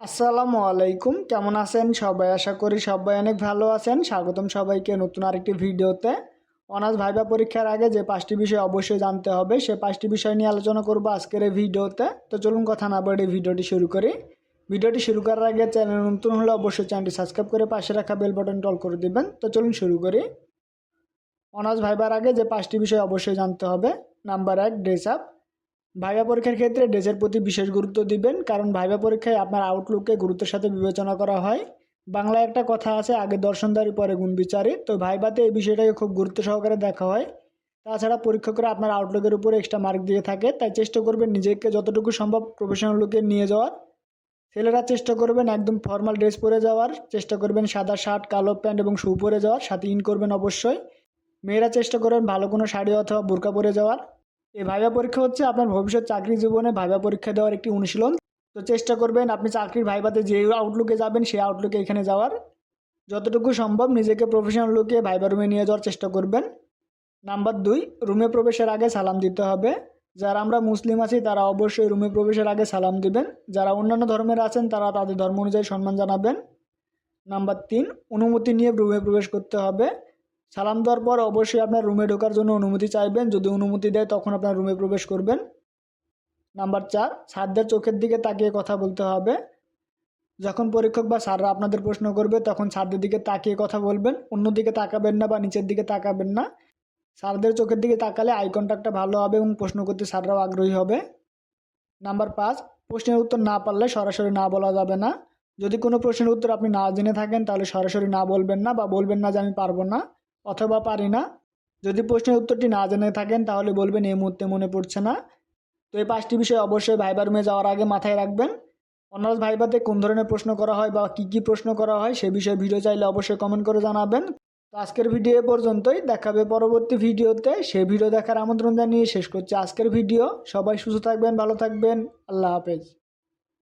আসসালামু আলাইকুম, কেমন আছেন সবাই? আশা করি সবাই অনেক ভালো আছেন। স্বাগতম সবাইকে নতুন আরেকটি ভিডিওতে। অনার্স ভাইবা পরীক্ষার আগে যে 5টি বিষয় অবশ্যই জানতে হবে, সে 5টি বিষয় নিয়ে আলোচনা করব আজকের এই ভিডিওতে। তো চলুন কথা না বাড়িয়ে ভিডিওটি শুরু করি। ভিডিওটি শুরু করার আগে চ্যানেল নতুন হলে অবশ্যই চ্যানেলটি সাবস্ক্রাইব করে পাশে রাখা বেল বাটনটি অল করে দিবেন। তো চলুন শুরু করি। অনার্স ভাইবার আগে যে 5টি বিষয় অবশ্যই জানতে হবে। Number 1, dress up. ভাইবা পরীক্ষার ক্ষেত্রে ড্রেসের প্রতি বিশেষ গুরুত্ব দিবেন, কারণ ভাইবা পরীক্ষায় আপনার আউটলুককে গুরুত্বের সাথে বিবেচনা করা হয়। বাংলায় একটা কথা আছে, আগে দর্শনদারি পরে গুণ বিচারি। তো ভাইবাতে এই বিষয়টাকে খুব গুরুত্ব সহকারে দেখা হয়। তাছাড়া পরীক্ষকরা আপনার আউটলুকের উপরে এক্সট্রা মার্ক দিয়ে থাকে, তাই চেষ্টা করবেন নিজেকে যতটুকু সম্ভব প্রফেশনাল লুকে নিয়ে যাওয়ার। ছেলেরা চেষ্টা করবেন একদম ফর্মাল ড্রেস পরে যাওয়ার, চেষ্টা করবেন সাদা শার্ট, কালো প্যান্ট এবং শু পরে যাওয়ার, সাথে ইন করবেন অবশ্যই। মেয়েরা চেষ্টা করবেন ভালো কোনো শাড়ি অথবা বোরকা পরে যাওয়ার। এই ভাইবা পরীক্ষা হচ্ছে আপনার ভবিষ্যৎ চাকরি জীবনে ভাইবা পরীক্ষা দেওয়ার একটি অনুশীলন। তো চেষ্টা করবেন আপনি চাকরির ভাইবাতে যে আউটলুকে যাবেন সেই আউটলুকে এখানে যাওয়ার। যতটুকু সম্ভব নিজেকে প্রফেশনাল লুকে ভাইবা রুমে নিয়ে যাওয়ার চেষ্টা করবেন। নাম্বার 2, রুমে প্রবেশের আগে সালাম দিতে হবে। যারা আমরা মুসলিম আছি তারা অবশ্যই রুমে প্রবেশের আগে সালাম দিবেন। যারা অন্যান্য ধর্মের আছেন তারা তাদের ধর্ম অনুযায়ী সম্মান জানাবেন। নাম্বার 3, অনুমতি নিয়ে রুমে প্রবেশ করতে হবে। সালাম দেওয়ার পর অবশ্যই আপনার রুমে ঢোকার জন্য অনুমতি চাইবেন। যদি অনুমতি দেয় তখন আপনার রুমে প্রবেশ করবেন। নাম্বার 4, স্যারদের চোখের দিকে তাকিয়ে কথা বলতে হবে। যখন পরীক্ষক বা স্যাররা আপনাদের প্রশ্ন করবে তখন স্যারদের দিকে তাকিয়ে কথা বলবেন, অন্যদিকে তাকাবেন না বা নিচের দিকে তাকাবেন না। স্যারদের চোখের দিকে তাকালে আই কন্ট্যাক্টটা ভালো হবে এবং প্রশ্ন করতে স্যাররাও আগ্রহী হবে। নাম্বার 5, প্রশ্নের উত্তর না পারলে সরাসরি না বলা যাবে না। যদি কোনো প্রশ্নের উত্তর আপনি না জেনে থাকেন তাহলে সরাসরি না বলবেন না, বা বলবেন না যে আমি পারবো না অথবা পারি না। যদি প্রশ্নের উত্তরটি না জেনে থাকেন তাহলে বলবেন এই মুহূর্তে মনে পড়ছে না। তো এই 5টি বিষয় অবশ্যই ভাইবা রুমে যাওয়ার আগে মাথায় রাখবেন। অনার্স ভাইবাতে কোন ধরনের প্রশ্ন করা হয় বা কী প্রশ্ন করা হয় সে বিষয়ে ভিডিও চাইলে অবশ্যই কমেন্ট করে জানাবেন। তো আজকের ভিডিও এ পর্যন্তই, দেখাবে পরবর্তী ভিডিওতে। সেই ভিডিও দেখার আমন্ত্রণ জানিয়ে শেষ করছি আজকের ভিডিও। সবাই সুস্থ থাকবেন, ভালো থাকবেন। আল্লাহ হাফেজ।